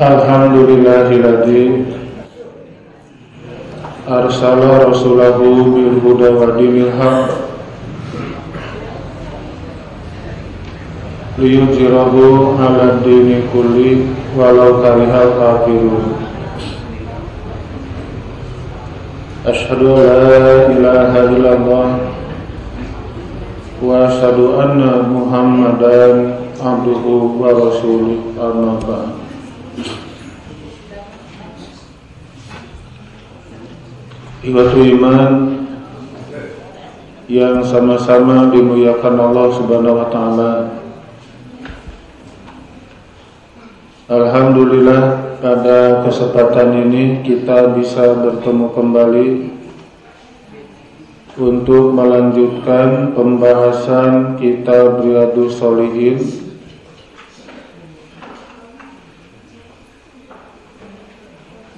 Alhamdulillahilladzi arsala rasulahu bil huda wa dinil haq liyuzhirahu 'ala dini kulli walau karihal kafirun. Asyhadu an la ilaha illallah wa asyhadu anna Muhammadan abduhu wa rasuluh. Amma ba'd. Ikhwatul iman yang sama-sama dimuliakan Allah Subhanahu wa taala. Alhamdulillah pada kesempatan ini kita bisa bertemu kembali untuk melanjutkan pembahasan kitab Riyadhus Shalihin.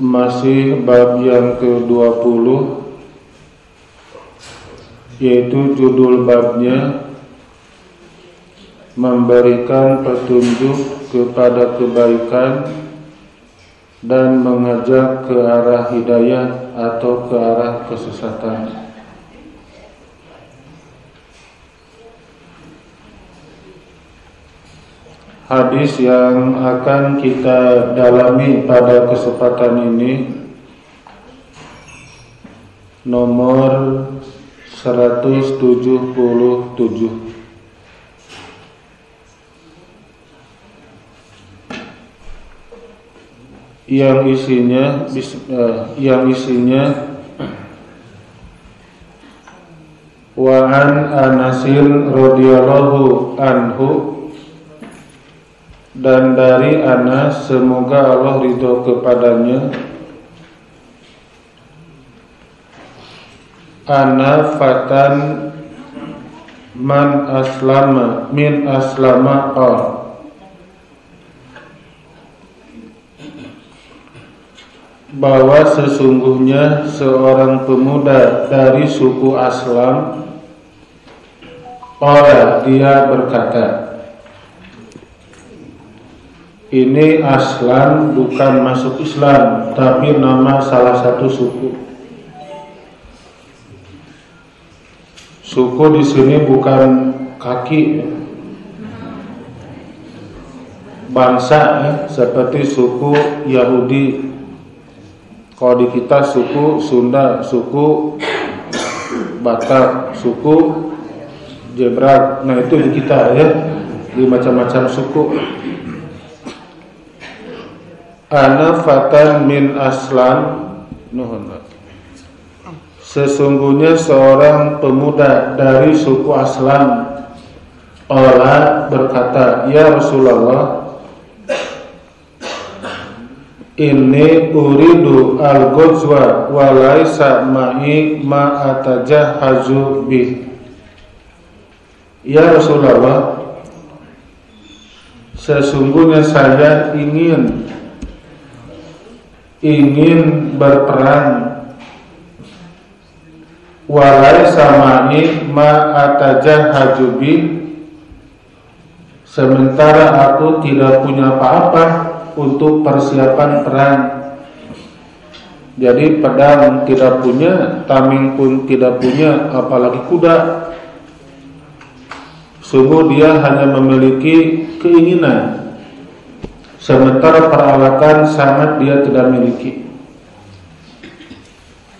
Masih bab yang ke-20, yaitu judul babnya memberikan petunjuk kepada kebaikan dan mengajak ke arah hidayah atau ke arah kesesatan. Hadis yang akan kita dalami pada kesempatan ini nomor 177, yang isinya wa an Anasin radhiyallahu anhu, dan dari Anas semoga Allah ridho kepadanya, ana fatan man aslama min aslama al, bahwa sesungguhnya seorang pemuda dari suku Aslam, dia berkata. Ini Aslan bukan masuk Islam, tapi nama salah satu suku. Suku di sini bukan kaki, bangsa, seperti suku Yahudi. Kalau di kita suku Sunda, suku Batak, suku Jebrak. Nah itu di kita di macam-macam suku. Ana fatan min Aslam, sesungguhnya seorang pemuda dari suku Aslam. Allah berkata, ya Rasulullah, inni uridu al-ghazwa wa laisa ma'i ma atajahhazu bih. Ya Rasulullah, sesungguhnya saya ingin berperang, walai samani ma atajahhaju bi, sementara aku tidak punya apa-apa untuk persiapan perang. Jadi pedang tidak punya, tameng pun tidak punya, apalagi kuda. Sungguh dia hanya memiliki keinginan, sementara peralatan sangat dia tidak miliki.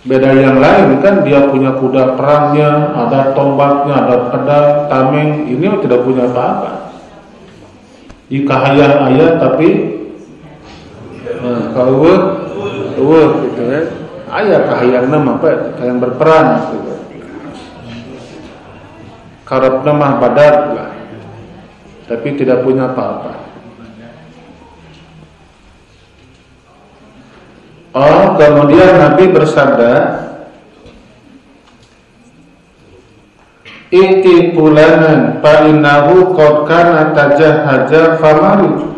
Beda yang lain kan, dia punya kuda perangnya, ada tombaknya, ada pedang, tameng. Ini tidak punya apa-apa. Jika hayang-hayang tapi kalau gitu ya, ayah kahayang nama apa? Kahayang berperang gitu. Karep nama badat lah, tapi tidak punya apa-apa. Kemudian Nabi bersabda, Iti fulanan fa innahu qad kana tajahhaja famari.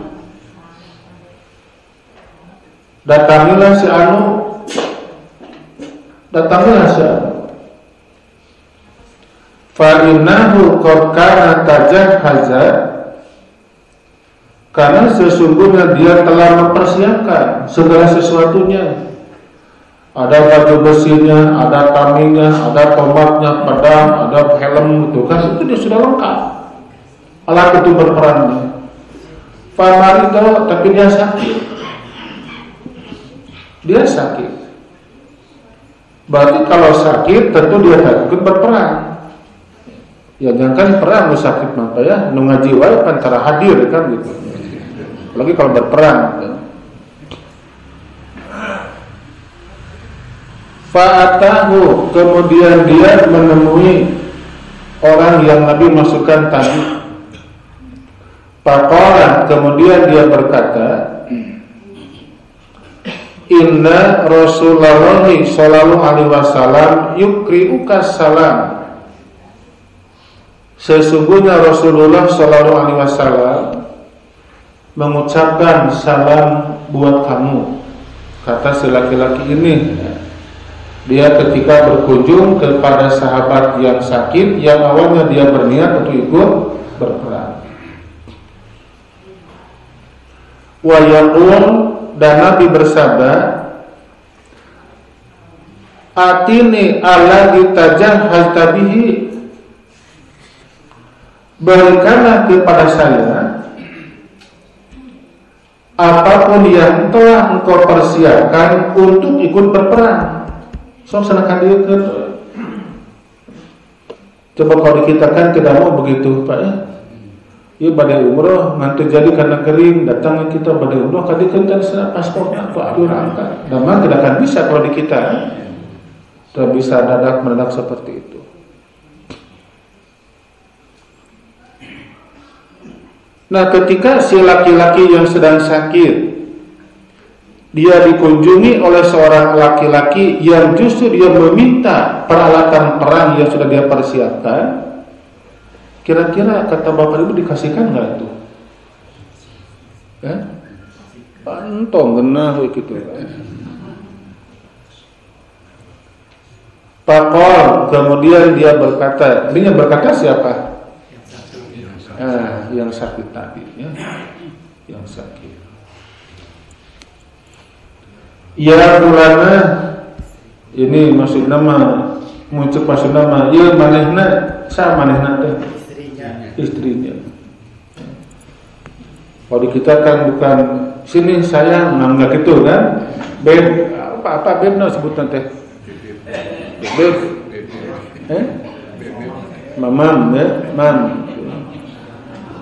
Datangilah si anu. Fa innahu qad kana tajahhaja, Karena sesungguhnya dia telah mempersiapkan segala sesuatunya. Ada baju besinya, ada tamengnya, ada tombaknya, pedang, ada helm gitu kan, itu dia sudah lengkap. Alat itu berperannya. Famarito, tapi dia sakit. Dia sakit. Berarti kalau sakit tentu dia harus ikut berperang. Ya jangan kan perang lu sakit maka ya, nu ngaji wae antara hadir kan gitu. Apalagi kalau berperang. Fa'atahu, kemudian dia menemui orang yang Nabi masukkan tadi. Faqala, kemudian dia berkata, Inna Rasulullah sallallahu alaihi wasallam yukri'uka salam. Sesungguhnya Rasulullah sallallahu alaihi wasallam mengucapkan salam buat kamu. Kata si laki-laki ini, dia ketika berkunjung kepada sahabat yang sakit, yang awalnya dia berniat untuk ikut berperang. Wa yaqul, dan Nabi bersabda, Atini alladzi tajahhazta bihi, berikanlah kepada saya apapun yang telah engkau persiapkan untuk ikut berperang. So sanakan dia ke. Coba kalau kita kan tidak mau begitu, Pak ya. Ya badai umroh ngantu jadi karena kering, datang kita badai umroh kadi kencan paspornya Pak diurangkan. Damang tidak akan bisa kalau di kita. Tidak bisa dadak mendadak seperti itu. Nah, ketika si laki-laki yang sedang sakit dia dikunjungi oleh seorang laki-laki yang justru dia meminta peralatan perang yang sudah dia persiapkan, kira-kira kata Bapak Ibu dikasihkan nggak itu? Pantong genah gitu. Pakol, kemudian dia berkata, dia berkata siapa? Yang sakit tadi, ya, yang sakit. Ya bulana, ini maksud nama, muncul maksud nama. Ya manehna, sa manehna teh. Istrinya. Kalau di kita kan bukan sini sayang, nggak gitu kan? Beb, apa beb no sebutan teh? Beb, mamam ya, mam.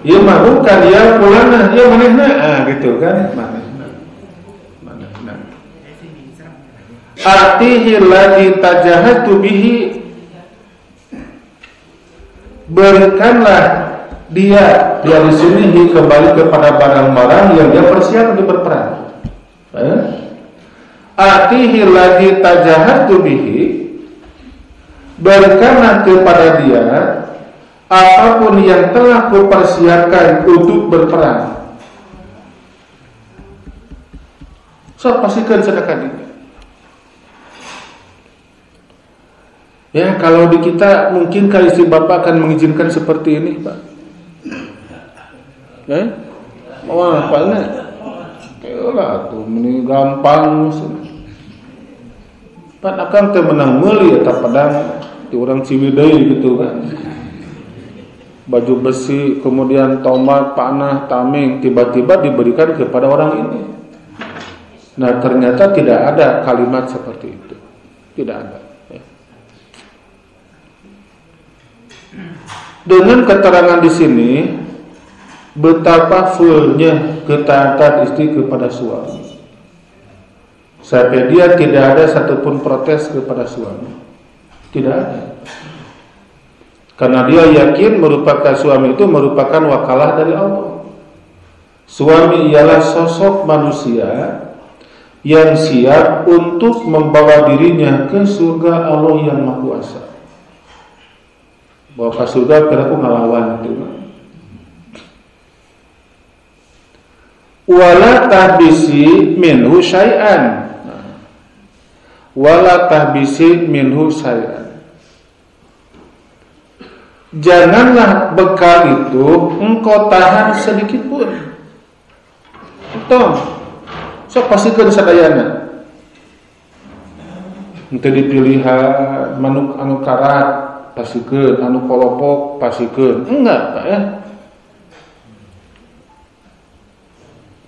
Ya mah bukan ya pulana, ya manehna, gitu kan? Manehna. Atihi ladzi tajahatu bihi, berikanlah dia di sini kembali kepada barang-barang yang dia persiapkan untuk berperang. Atihi ladzi tajahatu bihi, berikanlah kepada dia apapun yang telah kupersiapkan untuk berperang. So pastikan sedekah ini. Ya, kalau di kita mungkinkah istri bapak akan mengizinkan seperti ini, Pak? Wah, Pak ini, lah tuh, ini gampang. Pak akan teh menang meuli eta pedang di orang Ciwidey gitu kan. Baju besi, kemudian tombak, panah, tameng, tiba-tiba diberikan kepada orang ini. Nah, ternyata tidak ada kalimat seperti itu, tidak ada. Dengan keterangan di sini betapa fullnya ketaatan istri kepada suami, sampai dia tidak ada satupun protes kepada suami, tidak ada, karena dia yakin merupakan suami itu merupakan wakalah dari Allah. Suami ialah sosok manusia yang siap untuk membawa dirinya ke surga Allah yang Maha Kuasa. Bawa ke surga karena aku ngelawan itu. Wala tahbisi minhu syai'an. Wala tahbisi minhu syai'an. Janganlah bekal itu engkau tahan sedikit pun. tong sok pasikeun sadayana. Henteu dipilihan manuk anu karat pasikeun, anu kolopok pasikeun. Enggak, Pak ya.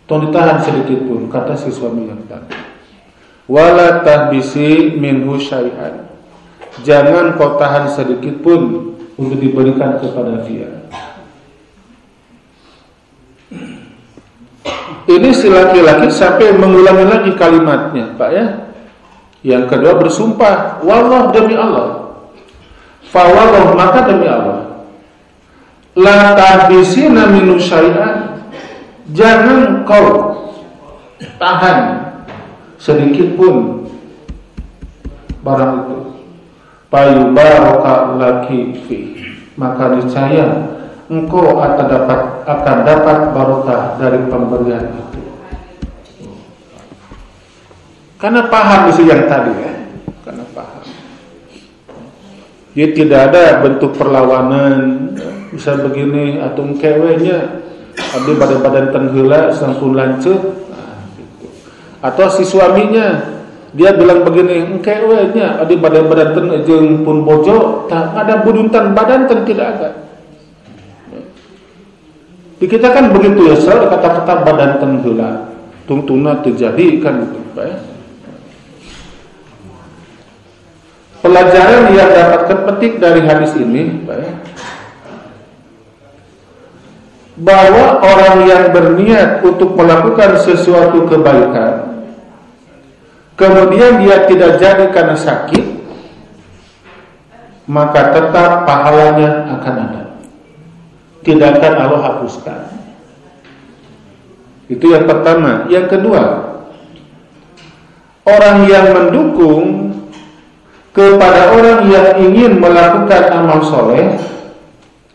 Tong ditahan sedikit pun, kata si suami yang tadi. Wala tahbisi minhu syai'an. Jangan kau tahan sedikit pun untuk diberikan kepada dia. Ini si laki-laki sampai mengulangi lagi kalimatnya, Pak ya. Yang kedua bersumpah, wallah demi Allah. Fa wallah maka demi Allah. La tahbisina minhu syai'an. Jangan kau tahan sedikit pun barang itu. Payubaraka laki fi. Maka niscaya engkau akan dapat barokah dari pemberian itu. Karena paham isi yang tadi ya. Karena paham. Jadi tidak ada bentuk perlawanan. Bisa begini atau kewenya abdi badan tenghela sampun lanceuk, nah, gitu. Atau si suaminya dia bilang begini, engke we nya abdi badan ten jeung pun bojo, tak ada buduntan badan ten tidak ada. Di kita kan begitu ya, selalu kata-kata badan tenghela, tungtuna terjadi kan gitu, Pak ya. Pelajaran yang dapat kepetik dari hadis ini, Pak ya, bahwa orang yang berniat untuk melakukan sesuatu kebaikan kemudian dia tidak jadi karena sakit, maka tetap pahalanya akan ada, tidak akan Allah hapuskan. Itu yang pertama. Yang kedua, orang yang mendukung kepada orang yang ingin melakukan amal soleh,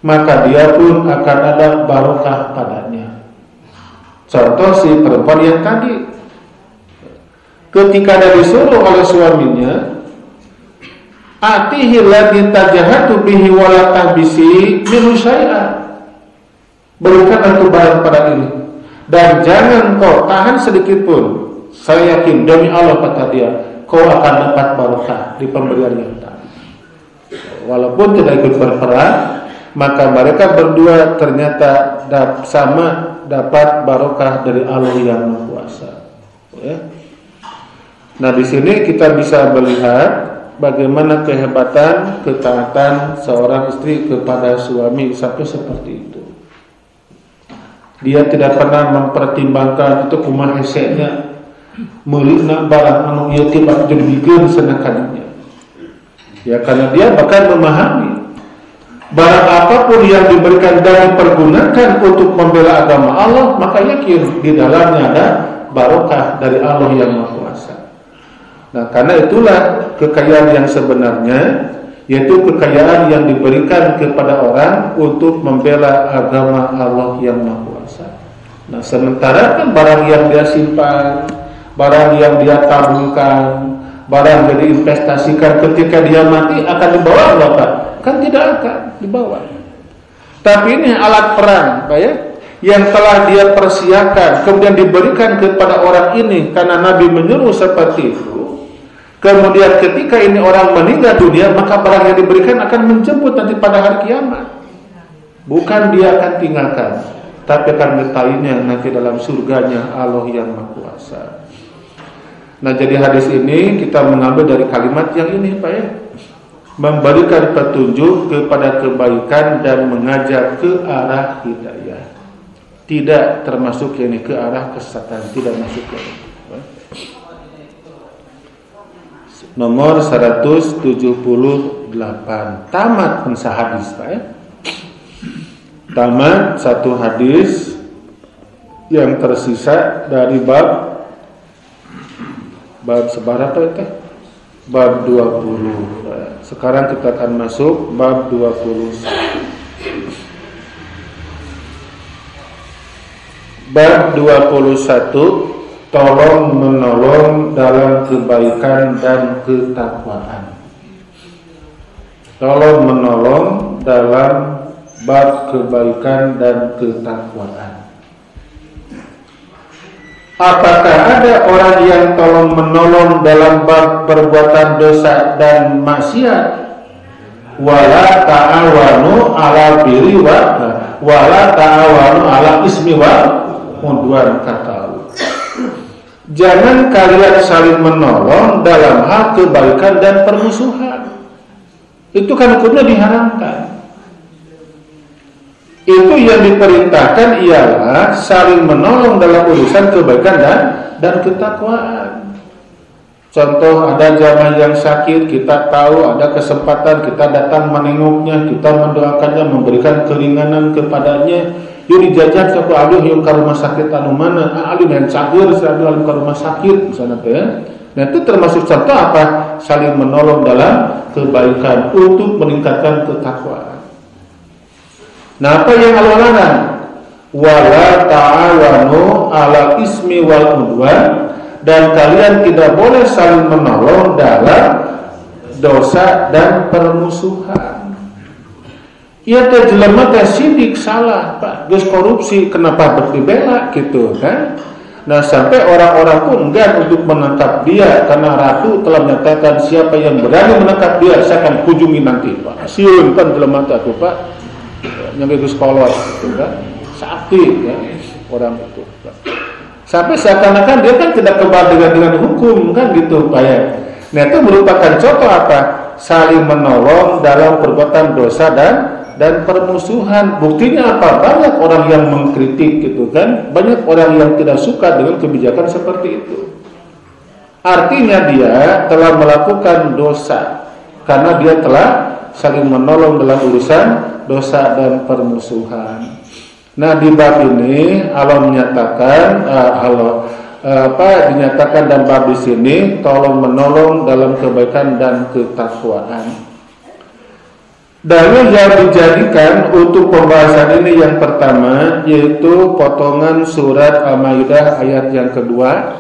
maka dia pun akan ada barokah padanya. Contoh si perempuan yang tadi, ketika dia disuruh oleh suaminya, atihi ladzi tajahatu bihi wala tahbisi minhu syai'an. Berikan aku barang pada ini dan jangan kau tahan sedikit pun. Saya yakin demi Allah kata dia, kau akan dapat barokah di pemberian yang tadi. Walaupun tidak ikut berperang, maka mereka berdua ternyata sama dapat barokah dari Allah yang Maha Kuasa. Ya. Nah, di sini kita bisa melihat bagaimana kehebatan ketaatan seorang istri kepada suami sampai seperti itu. Dia tidak pernah mempertimbangkan itu kumaha hesenya, meulina barang anu ieu teh bak dibikeun senakadinya. Ya, karena dia bahkan memahami barang apapun yang diberikan dan dipergunakan untuk membela agama Allah, maka yakin di dalamnya ada barokah dari Allah yang Maha Kuasa. Nah, karena itulah kekayaan yang sebenarnya, yaitu kekayaan yang diberikan kepada orang untuk membela agama Allah yang Maha Kuasa. Nah, sementara kan barang yang dia simpan, barang yang dia tabungkan, barang yang diinvestasikan ketika dia mati akan dibawa apa? Kan tidak akan dibawa. Tapi ini alat perang, Pak ya, yang telah dia persiapkan kemudian diberikan kepada orang ini karena Nabi menyuruh seperti itu. Kemudian ketika ini orang meninggal dunia, maka barang yang diberikan akan menjemput nanti pada hari kiamat. Bukan dia akan tinggalkan, tapi akan letaknya nanti dalam surganya Allah yang Maha Kuasa. Nah, jadi hadis ini kita mengambil dari kalimat yang ini, Pak ya, memberikan petunjuk kepada kebaikan dan mengajak ke arah hidayah. Tidak termasuk yang ini ke arah kesesatan, tidak masuk ke ini. Nomor 178. Tamat pensah hadis, Pak ya. Tamat satu hadis yang tersisa dari bab seberapa itu? Bab 20. Sekarang kita akan masuk bab 21. Bab 21, tolong menolong dalam kebaikan dan ketakwaan. Tolong menolong dalam bab kebaikan dan ketakwaan. Apakah ada orang yang tolong menolong dalam bab perbuatan dosa dan maksiat? Wala ta'awanu ala birri wala ta'awanu ala ismi wal udwan, kata Allah. Jangan kalian saling menolong dalam hal kebaikan dan permusuhan. Itu kan hukumnya diharamkan. Itu yang diperintahkan ialah saling menolong dalam urusan kebaikan dan ketakwaan. Contoh, ada jamaah yang sakit, kita tahu ada kesempatan, kita datang menengoknya, kita mendoakannya, memberikan keringanan kepadanya. Yuk dijajan ke aduh yang ke rumah sakit anu mana? Aduh yang cager, aduh ke rumah sakit misalnya ya. Nah itu termasuk contoh apa? Saling menolong dalam kebaikan untuk meningkatkan ketakwaan. Nah, apa yang Allah larang? Wala ta'awanu ala ismi wal udwan, dan kalian tidak boleh saling menolong dalam dosa dan permusuhan. Ia teh jelema teh sidik salah, Pak. Geus korupsi, kenapa dibela gitu kan? Nah, sampai orang-orang pun enggan untuk menangkap dia karena ratu telah menyatakan siapa yang berani menangkap dia saya akan kunjungi nanti, Pak. Sieun kan jelema teh tuh, Pak. Yang Gus kolot gitu kan, sakti ya orang itu kan. Sampai seakan-akan dia kan tidak kebal dengan hukum kan gitu Pak ya. Nah itu merupakan contoh apa? Saling menolong dalam perbuatan dosa dan permusuhan. Buktinya apa? Banyak orang yang mengkritik gitu kan, banyak orang yang tidak suka dengan kebijakan seperti itu. Artinya dia telah melakukan dosa karena dia telah saling menolong dalam urusan dosa dan permusuhan. Nah di bab ini Allah menyatakan dinyatakan dalam bab di sini tolong menolong dalam kebaikan dan ketakwaan. Dalil yang dijadikan untuk pembahasan ini yang pertama yaitu potongan surat Al-Maidah ayat yang kedua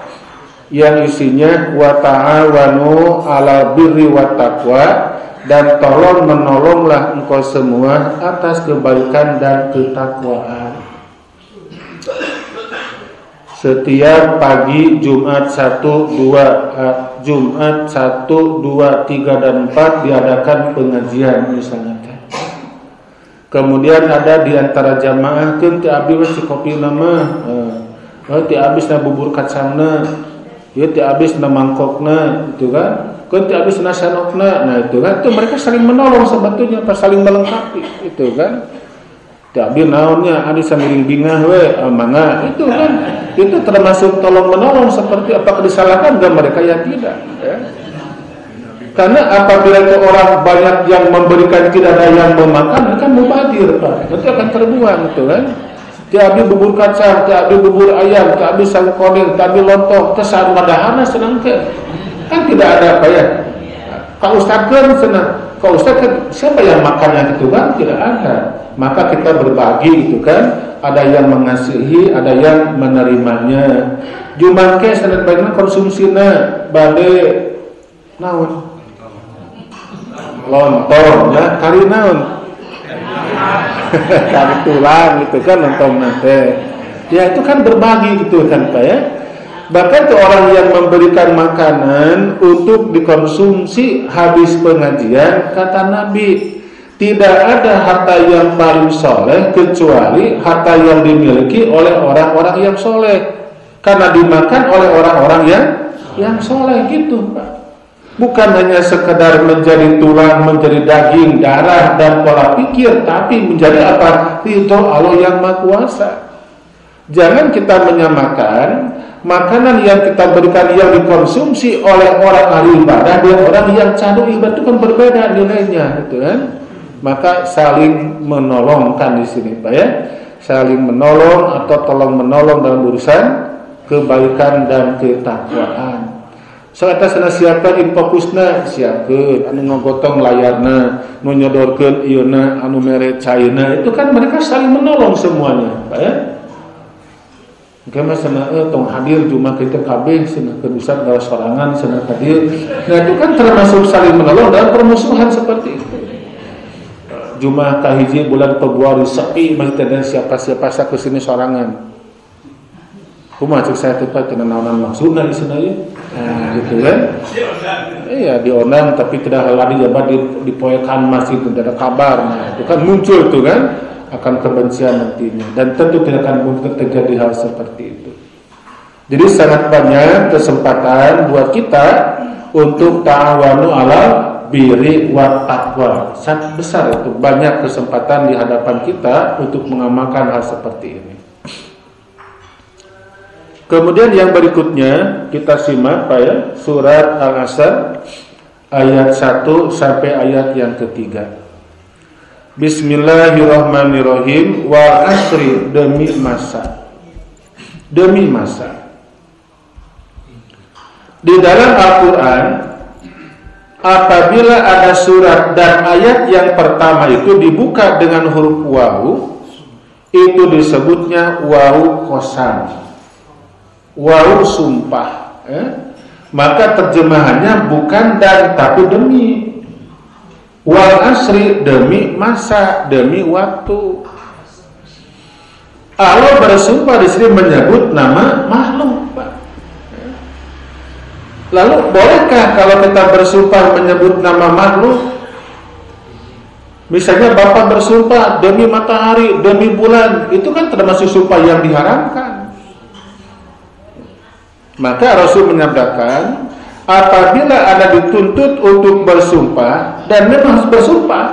yang isinya wa ta'awanu 'alal birri wat taqwa, dan tolong menolonglah engkau semua atas kebaikan dan ketakwaan. Setiap pagi Jumat 1, 2, 3 dan 4 diadakan pengajian misalnya. Kemudian ada di antara jamaah keun teu abdi we kopi nama, teu abisna bubur kacangna, ieu teu abisna mangkokna gitu kan. Kan habis nasanokna, nah itu kan, itu mereka saling menolong sebetulnya, saling melengkapi, itu kan. Tapi naonnya, ada samiring bingah we, mangga, itu kan, itu termasuk tolong menolong seperti apakah disalahkan enggak mereka ya tidak. Ya. Karena apabila itu orang banyak yang memberikan tidak ada yang memakan, kan mubadir Pak, nanti akan terbuang itu kan. Tiabi bubur kacang, tiabi bubur ayam, tiabi sang konir, tiabi lontong, tesan madahana senang ke. Kan tidak ada apa ya. Kalau Ustaz kan senang. Kalau Ustaz kan siapa yang makannya itu kan tidak ada. Maka kita berbagi itu kan. Ada yang mengasihi, ada yang menerimanya. Jumangke sanan baikna konsumsina bade naon? Lontong ya, kari naon? Kari tulang gitu kan lontong nanti. Ya itu kan berbagi gitu kan Pak ya. Bahkan tuh orang yang memberikan makanan untuk dikonsumsi habis pengajian, kata Nabi, tidak ada harta yang paling soleh kecuali harta yang dimiliki oleh orang-orang yang soleh, karena dimakan oleh orang-orang yang soleh gitu Pak. Bukan hanya sekedar menjadi tulang, menjadi daging, darah dan pola pikir, tapi menjadi apa? Ridho Allah yang Maha Kuasa. Jangan kita menyamakan makanan yang kita berikan yang dikonsumsi oleh orang ahli ibadah dengan orang yang candu ibadah, itu kan berbeda nilainya, gitu kan? Maka saling menolongkan di sini, Pak ya, saling menolong atau tolong menolong dalam urusan kebaikan dan ketakwaan. Soalnya sana siapkan infokusna, siapkan anu ngogotong layarna, nu nyodorkeun ieuna anu mere cairna, itu kan mereka saling menolong semuanya, Pak ya. Kema sana tong hadir cuma kita kabeh cenah kedusan gawe sorangan cenah hadir. Nah itu kan termasuk saling menolong dalam permusuhan seperti itu. Jumat kahiji bulan Februari sepi masih tidak siapa-siapa kesini sorangan. Kumaha cek saya tepat kena naonan maksudna di sana ya. Gitu kan. Iya diundang tapi tidak lari jabat dipoekan masih tidak ada kabar. Nah, itu kan muncul itu kan akan kebencian nantinya dan tentu tidak akan mungkin terjadi hal seperti itu. Jadi sangat banyak kesempatan buat kita untuk ta'awanu alal birri wat taqwa. Sangat besar itu, banyak kesempatan di hadapan kita untuk mengamalkan hal seperti ini. Kemudian yang berikutnya kita simak Pak ya, surat Al-Asr ayat 1 sampai ayat yang ketiga. Bismillahirrahmanirrahim. Wal asri, demi masa. Demi masa. Di dalam Al-Quran, apabila ada surat dan ayat yang pertama itu dibuka dengan huruf wawu, itu disebutnya wawu qasam, wawu sumpah. Maka terjemahannya bukan dan tapi demi. Wal asri, demi masa, demi waktu. Allah bersumpah di sini menyebut nama makhluk, Pak. Lalu bolehkah kalau kita bersumpah menyebut nama makhluk? Misalnya Bapak bersumpah demi matahari, demi bulan, itu kan termasuk sumpah yang diharamkan. Maka Rasul menyabdakan, apabila Anda dituntut untuk bersumpah dan memang harus bersumpah,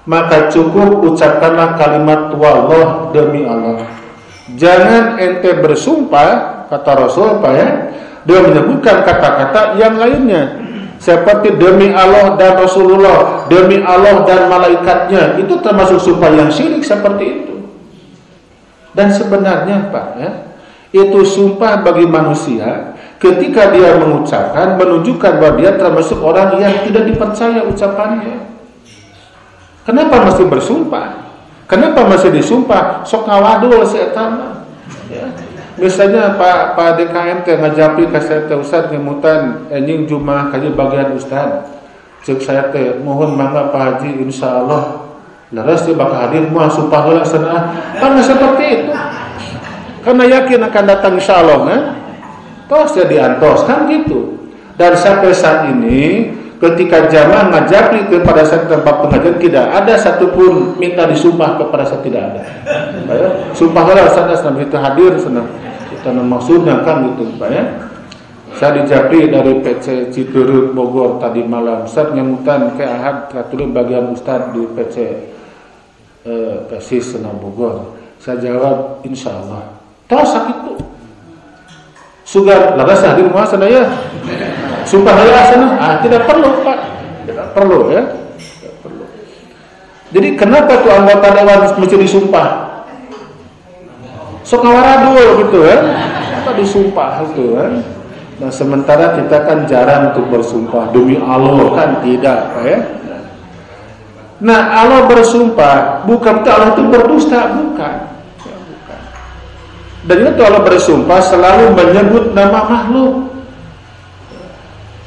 maka cukup ucapkanlah kalimat wallah, demi Allah. Jangan ente bersumpah, kata Rasul, Pak ya, dia menyebutkan kata-kata yang lainnya seperti demi Allah dan Rasulullah, demi Allah dan malaikatnya. Itu termasuk sumpah yang syirik seperti itu. Dan sebenarnya Pak ya, itu sumpah bagi manusia ketika dia mengucapkan menunjukkan bahwa dia termasuk orang yang tidak dipercaya ucapannya. Kenapa mesti bersumpah? Kenapa masih disumpah? Sok ngawadul setan. Ya. Misalnya Pak DKM teh ngajapi ka saya teh Ustaz ngemutan enjing Jumaah kaji bagian Ustaz. Cek saya teh mohon mangga Pak Haji insyaallah leres teh bakal hadir moal sumpah heula cenah. Kan seperti itu. Karena yakin akan datang insyaallah tos jadi antos kan gitu. Dan sampai saat ini ketika jamaah ngajapi kepada satu tempat pengajian tidak ada satupun minta disumpah kepada saya, tidak ada. Sumpah heula sana itu hadir senang. Kita maksudnya kan gitu Pak ya. Saya dijapri dari PC Citurut Bogor tadi malam. Ustaz nyemutan ke Ahad katulun bagian Ustaz di PC Persis Senang Bogor. Saya jawab insyaallah. Tos sakitu. Sugar laras hadir moal sana ya. Sumpah heula sana. Tidak perlu Pak. Tidak perlu ya. Tidak perlu. Jadi kenapa tuh anggota dewan mesti disumpah? Sok ngawaradul gitu kan. Apa disumpah gitu kan. Nah sementara kita kan jarang untuk bersumpah demi Allah kan tidak Pak ya. Nah Allah bersumpah bukan berarti Allah itu berdusta, bukan. Ya, bukan. Dan itu Allah bersumpah selalu menyebut nama makhluk.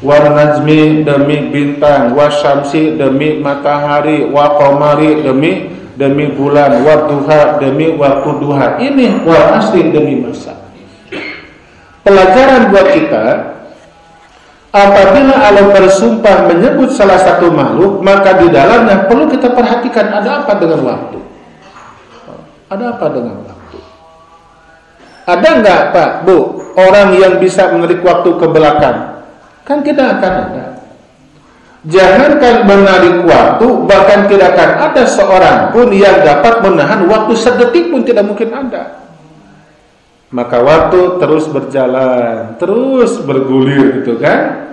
Wa najmi, demi bintang, wa syamsi, demi matahari, wa qamari, demi bulan, wa duha, demi waktu duha. Ini wal asri, demi masa. Pelajaran buat kita, apabila Allah bersumpah menyebut salah satu makhluk, maka di dalamnya perlu kita perhatikan ada apa dengan waktu. Ada apa dengan waktu? Ada enggak Pak, Bu, orang yang bisa menarik waktu ke belakang? Kan tidak akan ada. Jangankan menarik waktu, bahkan tidak akan ada seorang pun yang dapat menahan waktu sedetik pun tidak mungkin ada. Maka waktu terus berjalan, terus bergulir gitu kan.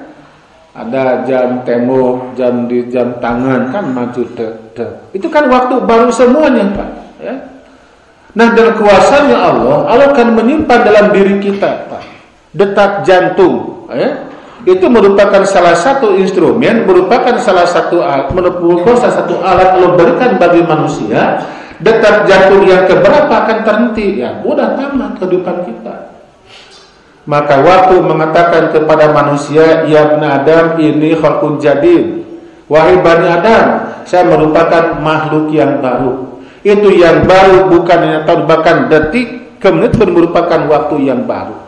Ada jam tembok, jam di jam tangan kan maju dek. Itu kan waktu baru semuanya Pak. Ya. Nah dengan kuasanya Allah akan menyimpan dalam diri kita Pak detak jantung. Ya. Itu merupakan salah satu instrumen, merupakan salah satu alat Allah berikan bagi manusia. Detak jantung yang keberapa akan terhenti, ya udah tamat kehidupan kita. Maka waktu mengatakan kepada manusia, ya Ibn Adam ini khalqun jadid. Wahai Bani Adam, saya merupakan makhluk yang baru. Itu yang baru bukan yang tahun, bahkan detik, Kemudian merupakan waktu yang baru.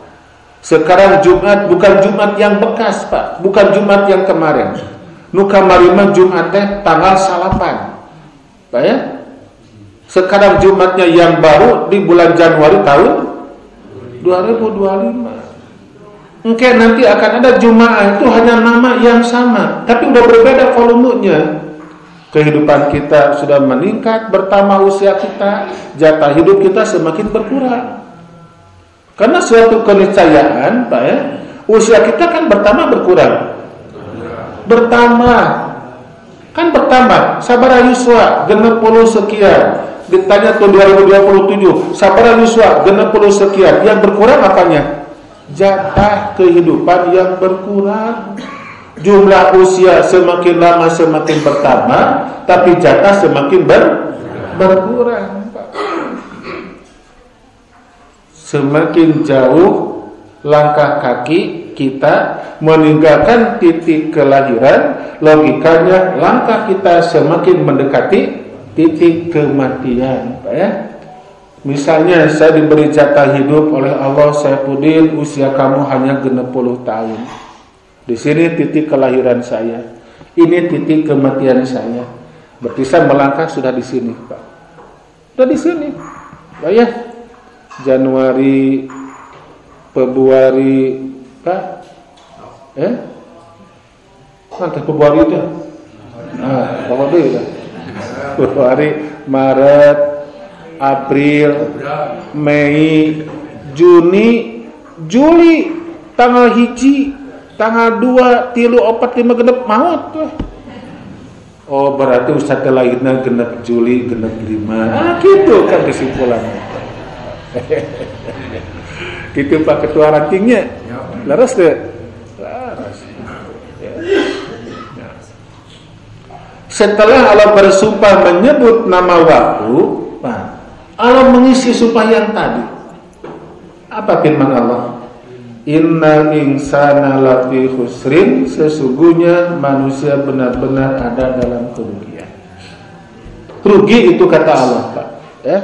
Sekarang Jumat bukan Jumat yang bekas, Pak. Bukan Jumat yang kemarin. Nu kamari mah Jumat teh tanggal 8. Pak ya? Sekarang Jumatnya yang baru di bulan Januari tahun 2025. Mungkin nanti akan ada Jumat itu hanya nama yang sama, tapi udah berbeda volumenya. Kehidupan kita sudah meningkat, bertambah usia kita, jatah hidup kita semakin berkurang. Karena suatu keniscayaan, Pak ya, usia kita kan bertambah berkurang. Bertambah. Kan bertambah. Sabaraha yuswa 60 sekian. Ditanya tahun 2027, sabaraha yuswa 60 sekian. Yang berkurang apanya? Jatah kehidupan yang berkurang. Jumlah usia semakin lama semakin bertambah, tapi jatah semakin berkurang. Semakin jauh langkah kaki kita meninggalkan titik kelahiran, logikanya langkah kita semakin mendekati titik kematian, Pak ya. Misalnya saya diberi jatah hidup oleh Allah, Saifuddin, usia kamu hanya 60 tahun. Di sini titik kelahiran saya, ini titik kematian saya. Berarti saya melangkah sudah di sini, Pak. Sudah di sini, Pak ya. Januari, Februari, Pak. Nanti Februari itu. Februari itu. Februari, Maret, April, Mei, Juni, Juli, tanggal 1, tanggal 2, 3, 4, 5 genep maut tuh. Oh, berarti Ustaz lahirnya genep Juli, genep 5. Gitu kan kesimpulannya. Gitu Pak Ketua rantingnya. Laras deh. Laras. Setelah Allah bersumpah menyebut nama waktu, Pak, Allah mengisi sumpah yang tadi. Apa firman Allah? Innal insana lafi khusrin, sesungguhnya manusia benar-benar ada dalam kerugian. Rugi itu kata Allah, Pak. Ya.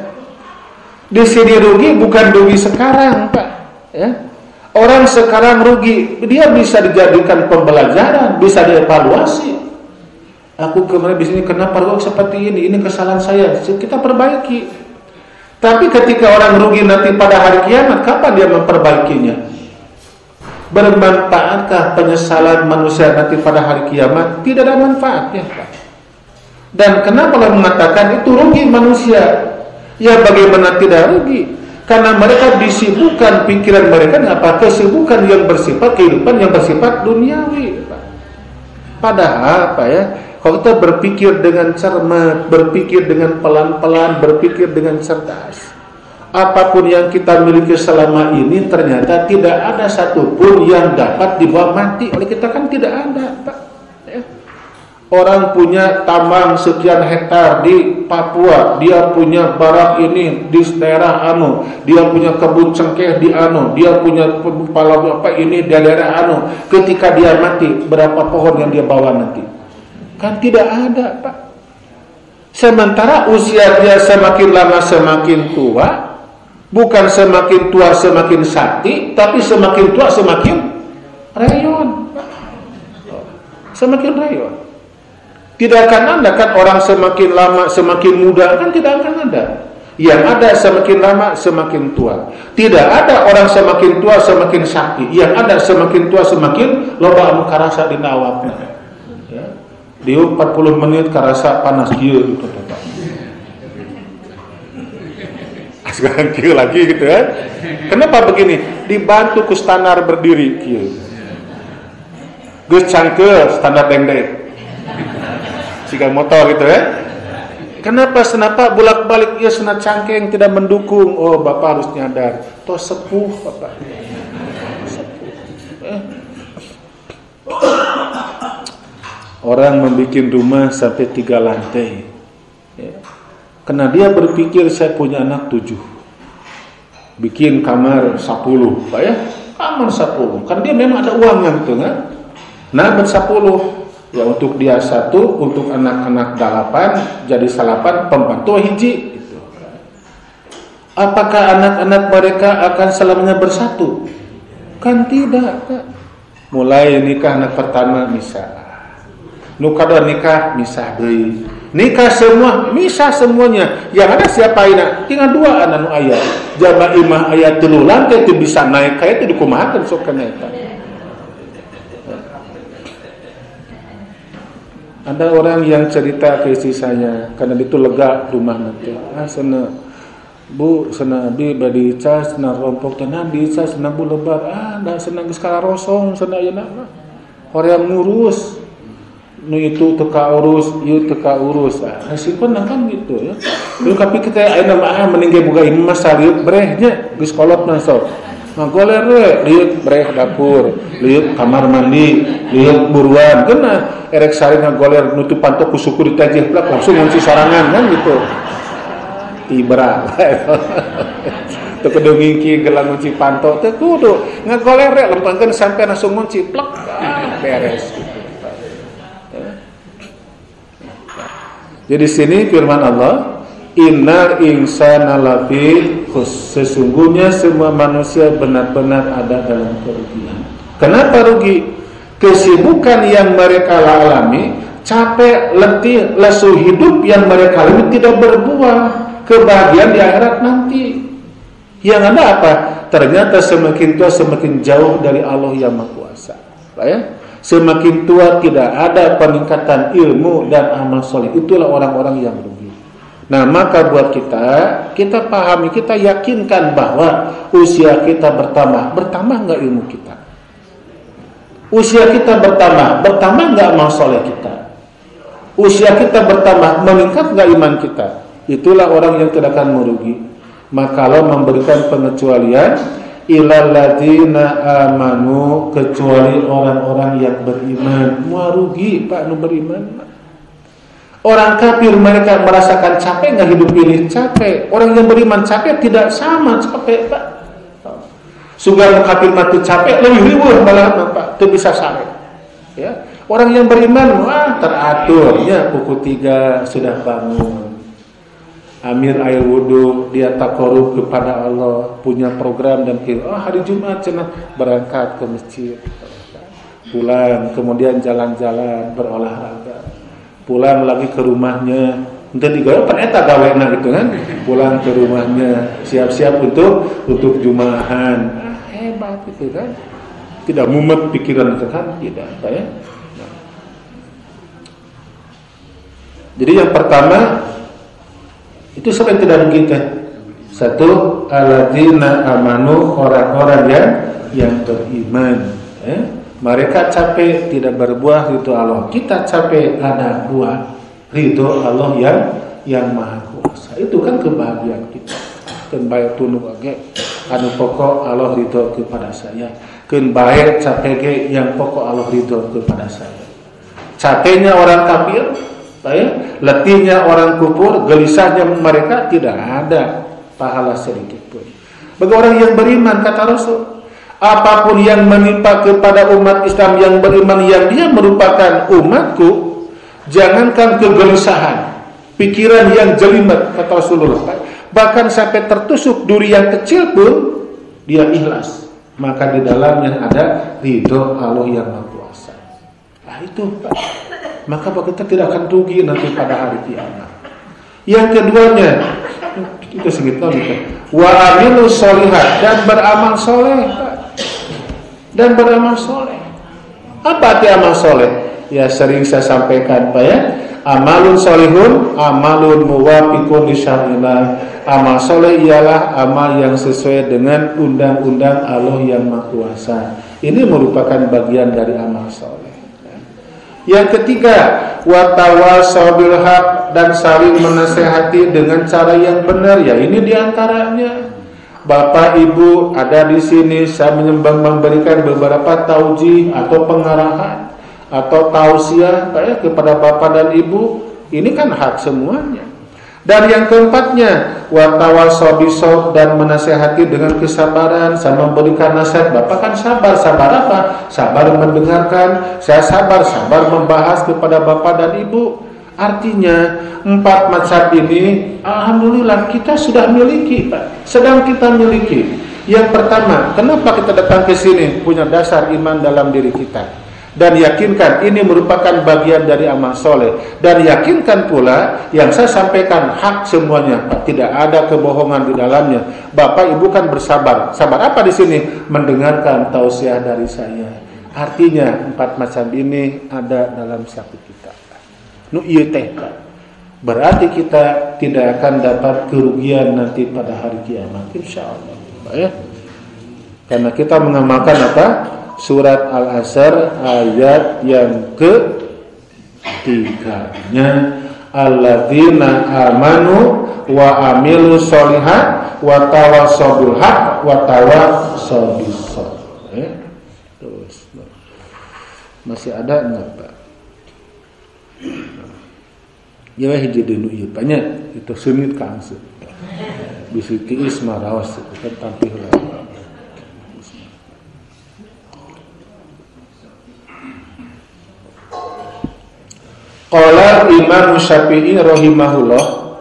Di sini rugi bukan rugi sekarang, Pak. Ya. Orang sekarang rugi, dia bisa dijadikan pembelajaran, bisa dievaluasi. Aku kemarin di sini kenapa rugi seperti ini? Ini kesalahan saya. Kita perbaiki. Tapi ketika orang rugi nanti pada hari kiamat, kapan dia memperbaikinya? Bermanfaatkah penyesalan manusia nanti pada hari kiamat? Tidak ada manfaatnya, Pak. Dan kenapa Allah mengatakan itu rugi manusia? Ya bagaimana tidak rugi? Karena mereka disibukkan pikiran mereka dengan apa? Kesibukan yang bersifat kehidupan yang bersifat duniawi, Pak. Padahal, Pak ya, kalau kita berpikir dengan cermat, berpikir dengan pelan-pelan, berpikir dengan cerdas, apapun yang kita miliki selama ini ternyata tidak ada satupun yang dapat dibawa mati oleh kita, kan tidak ada, Pak. Ya. Orang punya tambang sekian hektar di Papua, dia punya barak ini di daerah anu, dia punya kebun cengkeh di anu, dia punya kepala apa ini di daerah anu. Ketika dia mati, berapa pohon yang dia bawa nanti? Kan tidak ada, Pak. Sementara usia dia semakin lama semakin tua. Bukan semakin tua semakin sakti, tapi semakin tua semakin rayon. Semakin rayon. Tidak akan ada kan orang semakin lama semakin muda, kan tidak akan ada. Yang ada semakin lama semakin tua. Tidak ada orang semakin tua semakin sakti. Yang ada semakin tua semakin loba anu karasa dina awakna. Ya. Di 40 menit karasa panas kieu gitu, Pak. Sekarang kieu lagi gitu kan. Kenapa begini? Dibantu ku standar berdiri kieu. Geus cangkeu standar dengdek. Siga motor gitu ya. Kenapa bolak-balik ya senat cangkeng tidak mendukung? Oh, Bapak harus nyadar. Toh sepuh, Bapak. Sepuh. Orang membuat rumah sampai 3 lantai. Ya. Karena dia berpikir saya punya anak 7. Bikin kamar 10, Pak ya. Kamar 10. Kan dia memang ada uangnya gitu kan. Nah, 10. Ya untuk dia 1, untuk anak-anak 8, jadi 8 pembantu hiji gitu. Apakah anak-anak mereka akan selamanya bersatu? Kan tidak. Mulai nikah anak pertama misah, nu kada nikah misah deui, nikah semua misah semuanya. Yang ada siapa ina? Tinggal 2 anak nu aya. Jaba imah aya 3 lantai teu bisa naik ka itu dikumahakeun sok kana eta. Ada orang yang cerita ke istri saya, karena itu lega rumah nanti. Sana bu, sana abi badi cas, sana rompok tanah di cas, sana bu lebar. Dah sana skala rosong, sana ayeuna mah. Hoream ngurus, nu itu teka urus, ieu teka urus. Resipun kan gitu ya. Lalu tapi kita ayeuna mah mending ge boga imah saliut brehnya, geus kolot mah sok. Magoler we, liuk breh dapur, liuk kamar mandi, liuk buruan, kena erek sari ngagoler nutup pantok ku suku ditajih plak langsung ngunci sorangan kan gitu. Tibra. Teu kudu ngingki gelang ngunci pantok teu kudu. Ngagoler rek lempengkeun sampai langsung ngunci plak beres gitu. Jadi sini firman Allah, innal insana lafi khusr, sesungguhnya semua manusia benar-benar ada dalam kerugian. Kenapa rugi? Kesibukan yang mereka alami, capek, letih, lesu hidup yang mereka alami tidak berbuah kebahagiaan di akhirat nanti. Yang ada apa? Ternyata semakin tua semakin jauh dari Allah yang Maha Kuasa. Ya? Semakin tua tidak ada peningkatan ilmu dan amal soleh. Itulah orang-orang yang rugi. Nah, maka buat kita pahami, kita yakinkan bahwa usia kita bertambah nggak ilmu kita? Usia kita bertambah nggak amal soleh kita? Usia kita bertambah, meningkat nggak iman kita? Itulah orang yang tidak akan merugi. Maka Allah memberikan pengecualian, ilal ladzina amanu, kecuali orang-orang yang beriman. Mau rugi Pak nu beriman? Orang kafir mereka merasakan capek nggak hidup ini? Capek. Orang yang beriman capek tidak sama capek Pak. Sudah kafir mati capek lebih ribuh malah Pak. Itu bisa sampai. Ya. Orang yang beriman teratur. Ya, pukul 3 sudah bangun. Amir air wudu, dia takarub kepada Allah, punya program dan hari Jumat cenah berangkat ke masjid. Pulang, kemudian jalan-jalan, berolahraga. Pulang lagi ke rumahnya, entah digawe pan eta gawena gitu kan. Pulang ke rumahnya, siap-siap untuk jumahan. Hebat itu kan. Tidak mumet pikiran itu kan, tidak, ya. Nah. Jadi yang pertama itu siapa yang tidak mungkin? Satu, alladzina amanu, orang-orang yang beriman. Mereka capek tidak berbuah ridho Allah. Kita capek ada buah ridho Allah yang Maha Kuasa. Itu kan kebahagiaan kita. Keun bae tunu ge anu pokok Allah ridho kepada saya. Keun bae capek ge yang pokok Allah ridho kepada saya. Capeknya orang kafir, letihnya orang kufur, gelisahnya mereka tidak ada pahala sedikit pun. Bagi orang yang beriman, kata Rasul, apapun yang menimpa kepada umat Islam yang beriman yang dia merupakan umatku, jangankan kegelisahan, pikiran yang jelimet, kata Rasulullah, bahkan sampai tertusuk duri yang kecil pun dia ikhlas, maka di dalamnya ada ridho Allah yang Maha Kuasa. Nah itu Pak, maka kita tidak akan rugi nanti pada hari kiamat. Yang keduanya, itu segitu wa amilu sholihat, dan beramal soleh Pak. Dan beramal soleh. Apa arti amal soleh? Ya sering saya sampaikan Pak ya. Amalun solihun, amalun muwafiqun li syari'illah. Amal soleh ialah amal yang sesuai dengan undang-undang Allah yang Maha Kuasa. Ini merupakan bagian dari amal soleh. Yang ketiga, watawasau bil haq, dan saling menasehati dengan cara yang benar. Ya ini diantaranya. Bapak Ibu ada di sini, saya memberikan beberapa taujih atau pengarahan atau tausiah kepada Bapak dan Ibu. Ini kan hak semuanya. Dan yang keempatnya, watawasau bisabr, dan menasehati dengan kesabaran. Saya memberikan nasihat, Bapak kan sabar. Sabar apa? Sabar mendengarkan. Saya sabar membahas kepada Bapak dan Ibu. Artinya 4 mazhab ini alhamdulillah kita sudah miliki, Pak. Sedang kita miliki. Yang pertama, kenapa kita datang ke sini? Punya dasar iman dalam diri kita. Dan yakinkan ini merupakan bagian dari amal soleh. Dan yakinkan pula yang saya sampaikan hak semuanya, Pak. Tidak ada kebohongan di dalamnya. Bapak Ibu kan bersabar. Sabar apa di sini? Mendengarkan tausiah dari saya. Artinya 4 macam ini ada dalam saku kita. Nu ieu teh, Pak. Berarti kita tidak akan dapat kerugian nanti pada hari kiamat, insyaallah. Pak ya. Karena kita mengamalkan apa? Surat Al-Asr ayat yang ke-3-nya, alladzina amanu wa amilu sholihat wa tawassaw bil haq wa tawassaw bis sabr. Terus. Masih ada enggak, Pak? Ya hiji dinu ieu tanya itu seumit ka angseut. Bisi tiis maraos kan tampil lah. Qala Imam Syafi'i rahimahullah.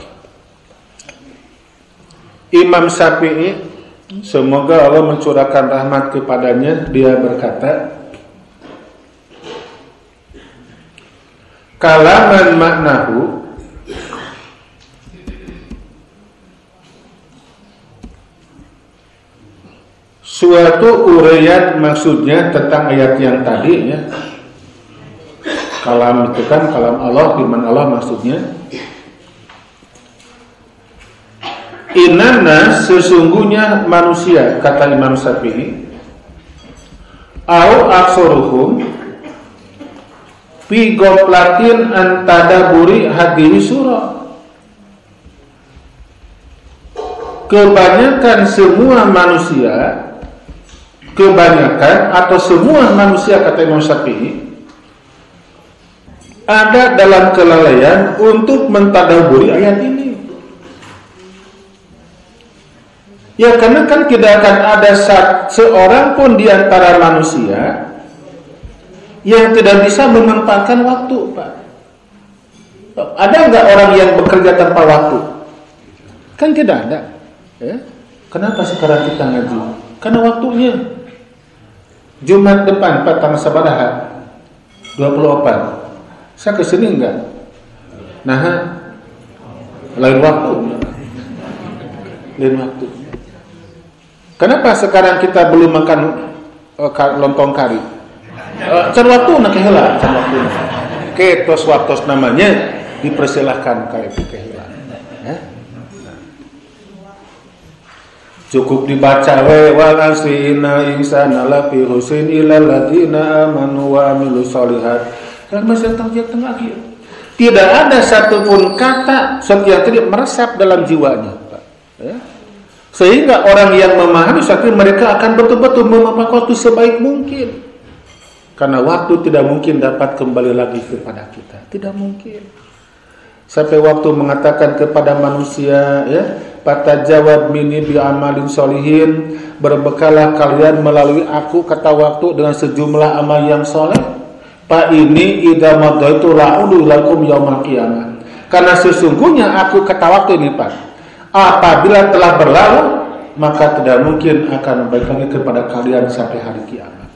Imam Syafi'i, semoga Allah mencurahkan rahmat kepadanya, dia berkata, kalaman maknahu, suatu uraian maksudnya tentang ayat yang tadi ya. Kalam itu kan kalam Allah, firman Allah maksudnya. Inna sesungguhnya manusia, kata Imam Syafi'i, au aksaruhum fi goflatin an tadabburi hadhihi surah. Kebanyakan semua manusia, kebanyakan atau semua manusia, kata Imam Syafi'i, ada dalam kelalaian untuk mentadaburi ayat ini. Ya karena kan tidak akan ada seorang pun di antara manusia yang tidak bisa memanfaatkan waktu, Pak. Ada nggak orang yang bekerja tanpa waktu? Kan tidak ada. Ya? Kenapa sekarang kita ngaji? Karena waktunya. Jumat depan, Pak, tanggal sabaraha? 24. Saya kesini enggak? Nah, lain waktu. Lain waktu. Kenapa sekarang kita belum makan lontong kari? Can waktu nak heula, can waktu. Ketos waktu namanya dipersilahkan kayak heula. Ya? Cukup dibaca wal asrina insana lafi husin ilal ladina amanu wa amilus solihat. Dan masih tengah akhir. Tidak ada satupun kata yang tidak meresap dalam jiwanya, Pak. Ya? Sehingga orang yang memahami seperti mereka akan betul-betul memanfaatkan waktu sebaik mungkin. Karena waktu tidak mungkin dapat kembali lagi kepada kita. Tidak mungkin. Sampai waktu mengatakan kepada manusia, ya, patajawab mini bi amalin solihin, berbekalah kalian melalui aku, kata waktu, dengan sejumlah amal yang soleh. Pak ini idza madaitu la'udu lakum yaumal qiyamah. Karena sesungguhnya aku, kata waktu ini, Pak, apabila telah berlalu maka tidak mungkin akan balik lagi kepada kalian sampai hari kiamat.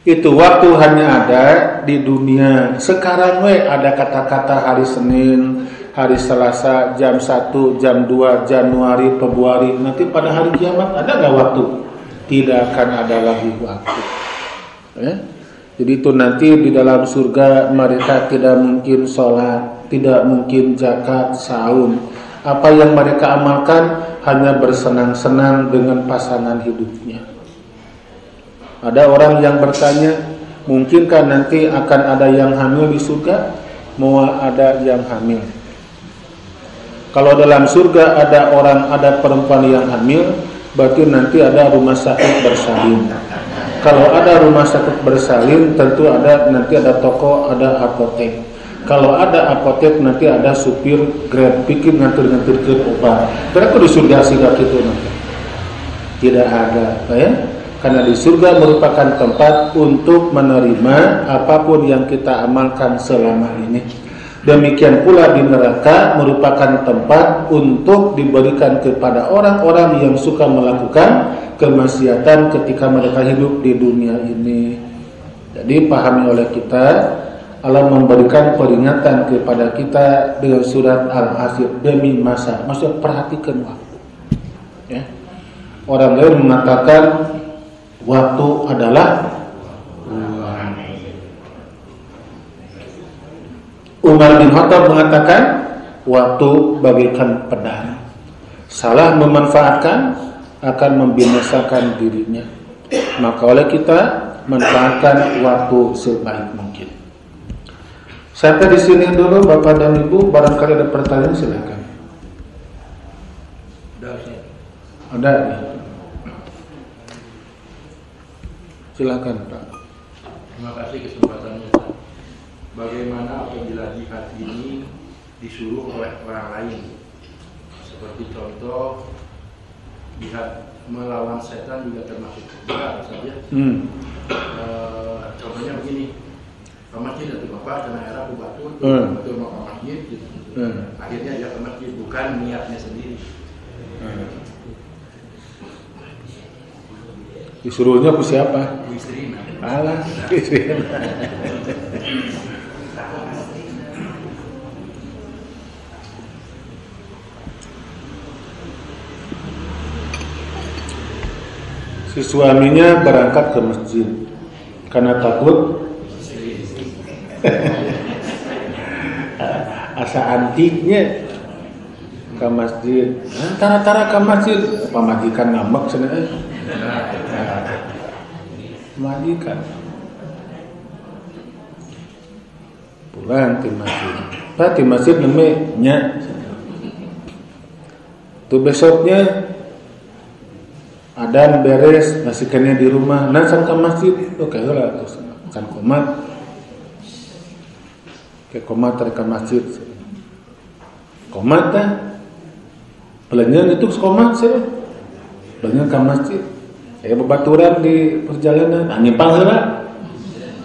Itu waktu hanya ada di dunia. Sekarang ada kata-kata hari Senin, hari Selasa, jam 1, jam 2, Januari, Februari. Nanti pada hari kiamat ada nggak waktu? Tidak akan ada lagi waktu. Jadi itu nanti di dalam surga mereka tidak mungkin sholat, tidak mungkin zakat, saum. Apa yang mereka amalkan hanya bersenang-senang dengan pasangan hidupnya. Ada orang yang bertanya, mungkinkah nanti akan ada yang hamil di surga? Mau ada yang hamil. Kalau dalam surga ada perempuan yang hamil, berarti nanti ada rumah sakit bersalin. Kalau ada rumah sakit bersalin, tentu nanti ada toko, ada apotek. Kalau ada apotek, nanti ada supir Grab, bikin ngantur-ngantur obat. Berapa di surga sih gitu nanti? Tidak ada, ya? Karena di surga merupakan tempat untuk menerima apapun yang kita amalkan selama ini. Demikian pula di neraka merupakan tempat untuk diberikan kepada orang-orang yang suka melakukan kemaksiatan ketika mereka hidup di dunia ini. Jadi pahami oleh kita, Allah memberikan peringatan kepada kita dengan surat Al-Hashr demi masa. Maksudnya perhatikan waktu. Ya. Orang lain mengatakan waktu adalah uang. Umar bin Khattab mengatakan waktu bagaikan pedang. Salah memanfaatkan akan membinasakan dirinya. Maka oleh kita manfaatkan waktu sebaik mungkin. Sampai di sini dulu Bapak dan Ibu, barangkali ada pertanyaan silakan. Ada. Silakan Pak. Terima kasih kesempatannya. Bagaimana apabila jihad ini disuruh oleh orang lain? Seperti contoh jihad melawan setan juga termasuk jihad saja. Contohnya begini, ke masjid atau bapak kena era batur, batur mau ke masjid, gitu. Akhirnya dia ke masjid bukan niatnya sendiri. Disuruhnya ke siapa? Istrinya. Alah, istrinya. Si suaminya berangkat ke masjid karena takut asa antiknya ke masjid. Tara-tara ke masjid, pamajikan ngambek sana. Majikan pulang di masjid. Pak di masjid namanya tuh besoknya adan beres nasikannya di rumah nasan ke masjid oke lah terus kan komat ke komat ke masjid komat dah pelanjang itu komat sih pelanjang ke masjid saya bebaturan di perjalanan nyimpang heula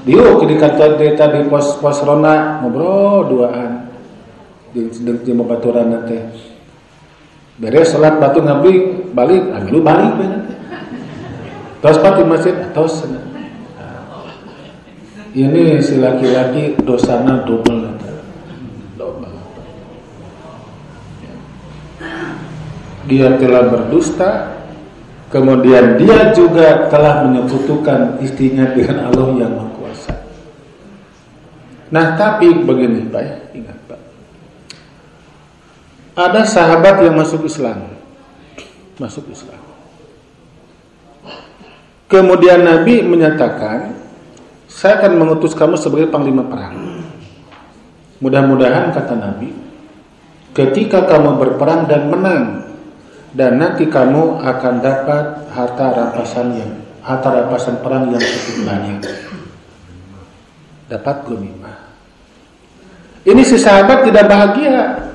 diuk di kantor deta di pos ronda ngobrol duaan di bebaturan teh beres salat batu ngabli balik lu balik terus pak di masjid terus ini si laki-laki dosana double dia telah berdusta, kemudian dia juga telah menyekutukan istrinya dengan Allah yang Maha Kuasa. Nah tapi begini Pak ya, ingat Pak, ada sahabat yang masuk Islam. Kemudian Nabi menyatakan, saya akan mengutus kamu sebagai panglima perang. Mudah-mudahan kata Nabi, ketika kamu berperang dan menang, dan nanti kamu akan dapat harta rampasan perang yang cukup banyak. Dapat ghanimah. Ini si sahabat tidak bahagia.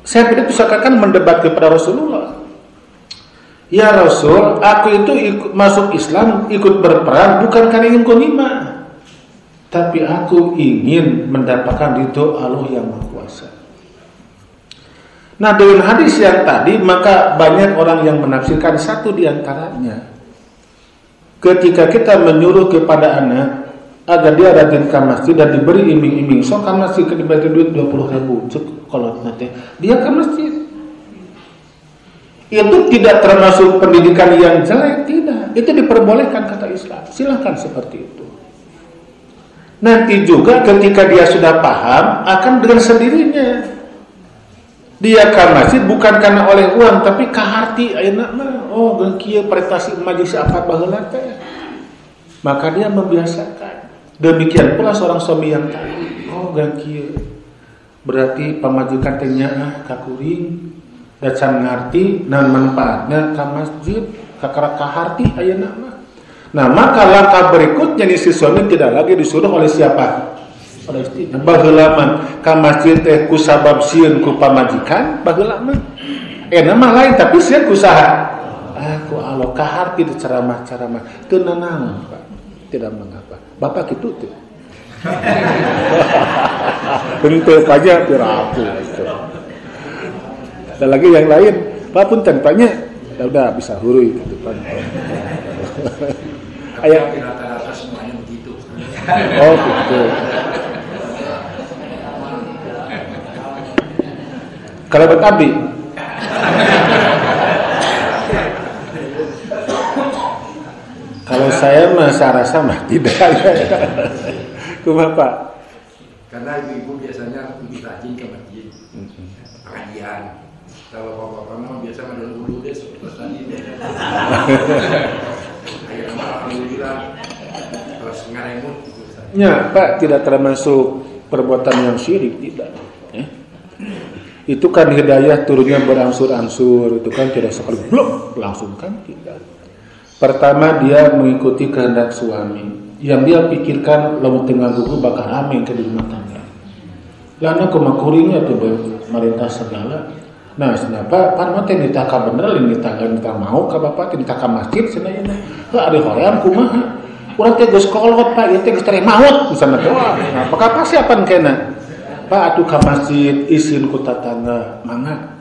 Saya tidak usahakan mendebat kepada Rasulullah. Ya Rasul, aku itu ikut masuk Islam, ikut berperang bukan karena ingin ghanimah, tapi aku ingin mendapatkan ridho Allah yang Maha Kuasa. Nah dengan hadis yang tadi, maka banyak orang yang menafsirkan satu di antaranya. Ketika kita menyuruh kepada anak agar dia rajin ke masjid dan diberi iming-iming, so ke masjid diberi duit 20.000, cek kalau nanti dia ke masjid. Itu tidak termasuk pendidikan yang jelek, tidak. Itu diperbolehkan kata Islam. Silakan seperti itu. Nanti juga ketika dia sudah paham, akan dengan sendirinya dia ke masjid bukan karena oleh uang, tapi kaharti ayeuna mah oh geus kieu prestasi majelis apa baheula teh. Maka dia membiasakan. Demikian pula seorang suami yang tahu, oh geus kieu berarti pamajikan teh nyaah ka kuring da can ngarti naon manfaatna ka masjid ka kaharti ayeuna mah. Nah, maka langkah berikutnya si suami tidak lagi disuruh oleh siapa? Oleh istrinya. Baheula mah ka masjid teh ku sabab sieun ku pamajikan, baheula mah. Nama lain tapi sieun ku saha? Ku Allah kaharti di ceramah-ceramah teu nanaon, Pak. Tidak mengapa. Bapak kitu teh. Henteu aja piraku. Ada lagi yang lain, Pak punten tanya, udah bisa hurui gitu kan. Ayat rata-rata semuanya begitu. Oh gitu. Kalau buat abdi, kalau saya mah rasa mah tidak. Kumaha Pak? Karena ibu-ibu biasanya lebih rajin ke masjid, pengajian. Kalau bapak-bapak mah biasa ngadol dulu deh seperti tadi. Akhirnya alhamdulillah terus ngaremut. Ya Pak, tidak termasuk perbuatan yang syirik, tidak. Itu kan hidayah turunnya berangsur-angsur, itu kan tidak sekali blok langsung kan tidak. Pertama dia mengikuti kehendak suami, yang dia pikirkan lamun tengah gugu bakal amin ke rumah tangga. Lana kumakuringnya tuh merintah segala. Nah, kenapa pan teh ditaka bener lain ditaka mau ka bapak teh ditaka masjid cenah ieu. Heuh ari hoream kumaha? Urang teh geus kolot Pak, ieu teh geus tere maot misalna teh. Nah, apakah persiapan kena? Pak atuh ka masjid izin ku tatangga mangga.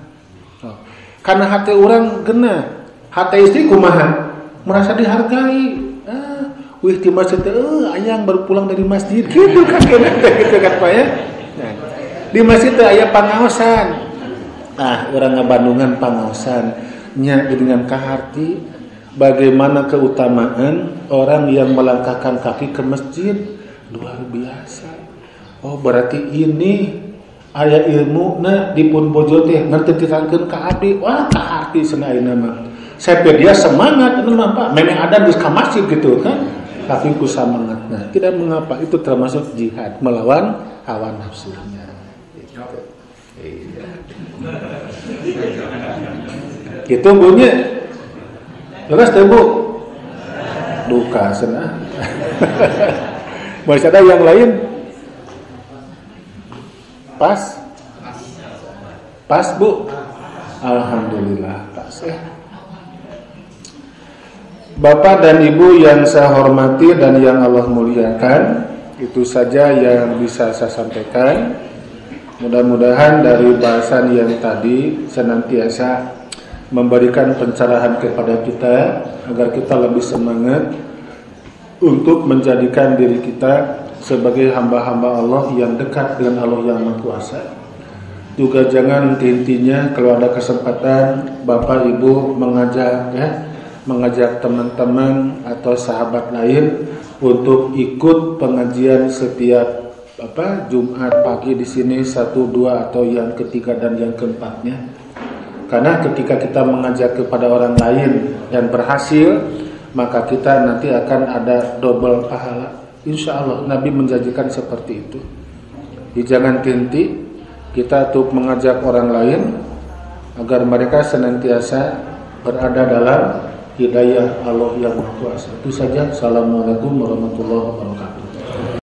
Karena hati orang genah, hati istri kumaha merasa dihargai. Wih di masjid ayang baru pulang dari masjid gitu kan gitu kan Pak ya. Nah, di masjid teh aya pangaosan. Orang ngabandungan pangaosan nya dengan kaharti bagaimana keutamaan orang yang melangkahkan kaki ke masjid luar biasa. Oh berarti ini aya ilmu na dipun bojo teh ngerti ditangkeun ka abdi. Wah kaharti cenah ayeuna mah. Sapedia semangat anu Pak. Memang ada geus ka masjid gitu kan. Tapi ku semangatna. Tidak mengapa itu termasuk jihad melawan hawa nafsunya. Gitu bunyi. Terus teh Bu. Duka cenah. Masih ada yang lain? Pas Bu. Alhamdulillah pas ya. Bapak dan Ibu yang saya hormati dan yang Allah muliakan, itu saja yang bisa saya sampaikan. Mudah-mudahan dari bahasan yang tadi senantiasa memberikan pencerahan kepada kita agar kita lebih semangat untuk menjadikan diri kita sebagai hamba-hamba Allah yang dekat dengan Allah yang Maha Kuasa. Juga jangan intinya kalau ada kesempatan Bapak Ibu mengajak teman-teman atau sahabat lain untuk ikut pengajian setiap Jumat pagi di sini 1, 2 atau yang ketiga dan yang keempatnya. Karena ketika kita mengajak kepada orang lain dan berhasil, maka kita nanti akan ada double pahala. Insya Allah Nabi menjanjikan seperti itu. Jangan tinti kita untuk mengajak orang lain agar mereka senantiasa berada dalam hidayah Allah yang Maha Kuasa. Itu saja. Assalamualaikum warahmatullahi wabarakatuh.